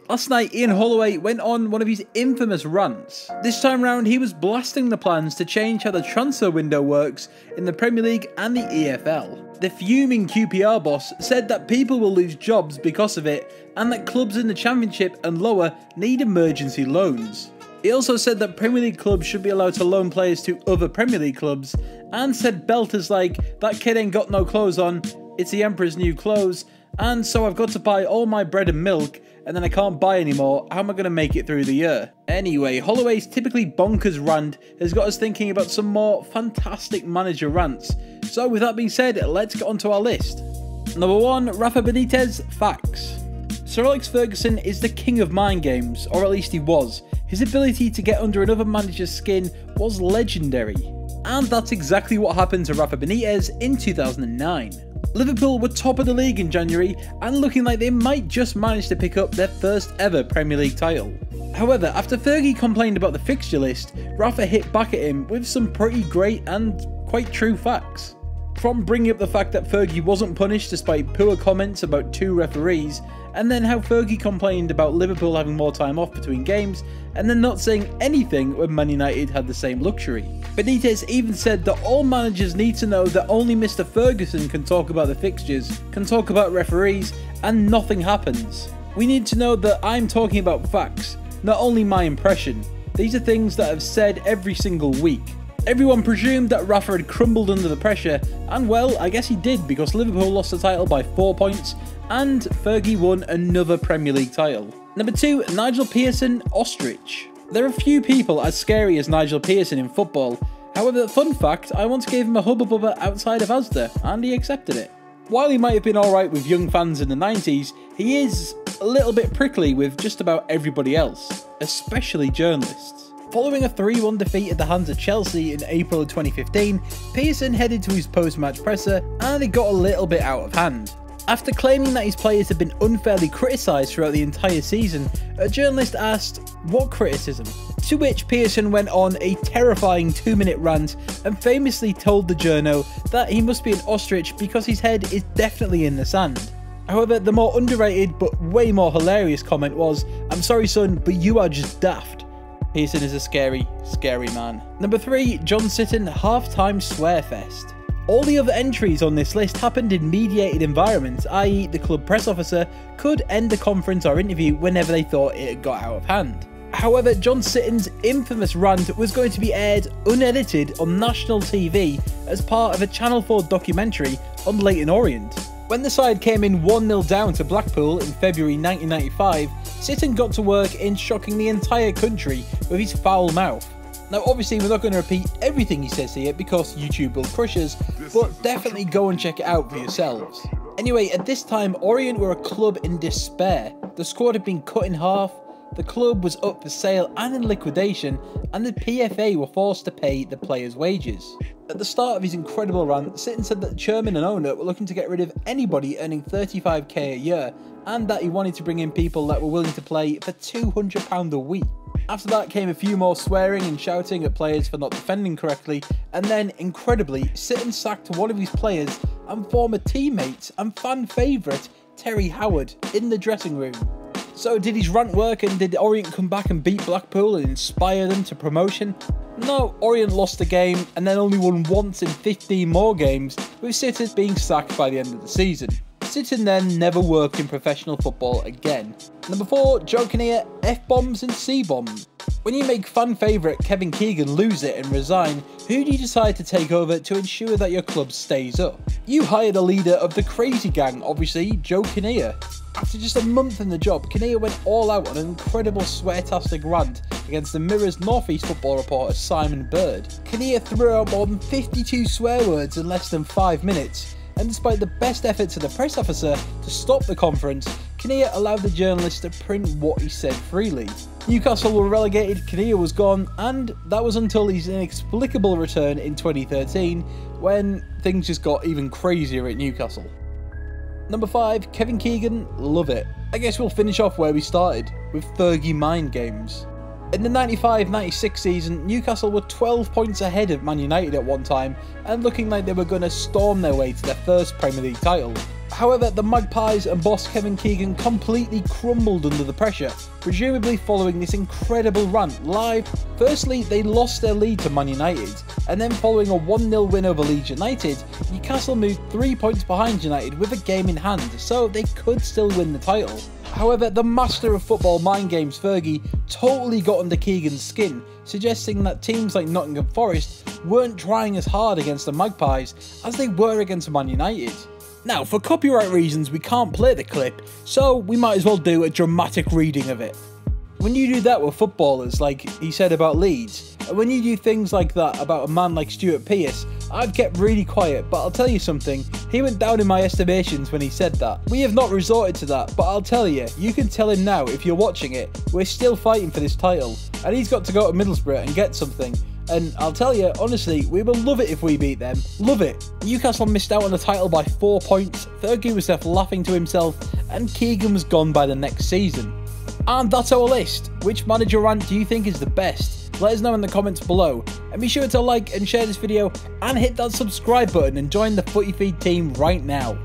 Last night, Ian Holloway went on one of his infamous rants. This time round, he was blasting the plans to change how the transfer window works in the Premier League and the EFL. The fuming QPR boss said that people will lose jobs because of it, and that clubs in the Championship and lower need emergency loans. He also said that Premier League clubs should be allowed to loan players to other Premier League clubs, and said belters like, "That kid ain't got no clothes on, it's the Emperor's new clothes, and so I've got to buy all my bread and milk, and then I can't buy anymore, how am I going to make it through the year?" Anyway, Holloway's typically bonkers rant has got us thinking about some more fantastic manager rants. So with that being said, let's get onto our list. Number 1, Rafa Benitez, facts. Sir Alex Ferguson is the king of mind games, or at least he was. His ability to get under another manager's skin was legendary. And that's exactly what happened to Rafa Benitez in 2009. Liverpool were top of the league in January and looking like they might just manage to pick up their first ever Premier League title. However, after Fergie complained about the fixture list, Rafa hit back at him with some pretty great and quite true facts. From bringing up the fact that Fergie wasn't punished despite poor comments about 2 referees, and then how Fergie complained about Liverpool having more time off between games, and then not saying anything when Man United had the same luxury. Benitez even said that all managers need to know that only Mr. Ferguson can talk about the fixtures, can talk about referees, and nothing happens. We need to know that I'm talking about facts, not only my impression. These are things that I've said every single week. Everyone presumed that Rafa had crumbled under the pressure, and well, I guess he did, because Liverpool lost the title by 4 points, and Fergie won another Premier League title. Number 2, Nigel Pearson, ostrich. There are few people as scary as Nigel Pearson in football. However, fun fact, I once gave him a Hubba Bubba outside of Asda, and he accepted it. While he might have been alright with young fans in the 90s, he is a little bit prickly with just about everybody else, especially journalists. Following a 3-1 defeat at the hands of Chelsea in April of 2015, Pearson headed to his post-match presser and it got a little bit out of hand. After claiming that his players had been unfairly criticised throughout the entire season, a journalist asked, "What criticism?" To which Pearson went on a terrifying 2-minute rant and famously told the journo that he must be an ostrich because his head is definitely in the sand. However, the more underrated but way more hilarious comment was, "I'm sorry son, but you are just daft." Pearson is a scary, scary man. Number 3, John Sitton, halftime swearfest. All the other entries on this list happened in mediated environments, i.e. the club press officer could end the conference or interview whenever they thought it had got out of hand. However, John Sitton's infamous rant was going to be aired unedited on national TV as part of a Channel 4 documentary on Leyton Orient. When the side came in 1-0 down to Blackpool in February 1995, Sitton got to work in shocking the entire country with his foul mouth. Now obviously we're not going to repeat everything he says here because YouTube will crush us, but definitely go and check it out for yourselves. Anyway, at this time Orient were a club in despair. The squad had been cut in half, the club was up for sale and in liquidation, and the PFA were forced to pay the players' wages. At the start of his incredible rant, Sitton said that the chairman and owner were looking to get rid of anybody earning $35k a year, and that he wanted to bring in people that were willing to play for £200 a week. After that came a few more swearing and shouting at players for not defending correctly, and then, incredibly, Sitton sacked one of his players and former teammates and fan favourite, Terry Howard, in the dressing room. So did his rant work and did Orient come back and beat Blackpool and inspire them to promotion? No, Orient lost the game and then only won once in 15 more games, with Sitton being sacked by the end of the season. Sitton then never worked in professional football again. Number 4, Joe Kinnear, F-bombs and C-bombs. When you make fan favourite Kevin Keegan lose it and resign, who do you decide to take over to ensure that your club stays up? You hired a leader of the crazy gang, obviously, Joe Kinnear. After just a month in the job, Kinnear went all out on an incredible swear-tastic rant against the Mirror's North East football reporter Simon Bird. Kinnear threw out more than 52 swear words in less than 5 minutes, and despite the best efforts of the press officer to stop the conference, Kinnear allowed the journalist to print what he said freely. Newcastle were relegated, Kinnear was gone, and that was until his inexplicable return in 2013, when things just got even crazier at Newcastle. Number 5, Kevin Keegan, love it. I guess we'll finish off where we started, with Fergie mind games. In the 95-96 season, Newcastle were 12 points ahead of Man United at one time, and looking like they were going to storm their way to their first Premier League title. However, the Magpies and boss Kevin Keegan completely crumbled under the pressure, presumably following this incredible rant live. Firstly, they lost their lead to Man United, and then following a 1-0 win over Leeds United, Newcastle moved 3 points behind United with a game in hand, so they could still win the title. However, the master of football mind games Fergie totally got under Keegan's skin, suggesting that teams like Nottingham Forest weren't trying as hard against the Magpies as they were against Man United. Now, for copyright reasons, we can't play the clip, so we might as well do a dramatic reading of it. When you do that with footballers, like he said about Leeds, and when you do things like that about a man like Stuart Pearce, I've kept really quiet, but I'll tell you something, he went down in my estimations when he said that. We have not resorted to that, but I'll tell you, you can tell him now if you're watching it, we're still fighting for this title, and he's got to go to Middlesbrough and get something. And I'll tell you, honestly, we will love it if we beat them. Love it. Newcastle missed out on the title by 4 points, Fergie was left laughing to himself, and Keegan was gone by the next season. And that's our list. Which manager rant do you think is the best? Let us know in the comments below. And be sure to like and share this video, and hit that subscribe button and join the Footy Feed team right now.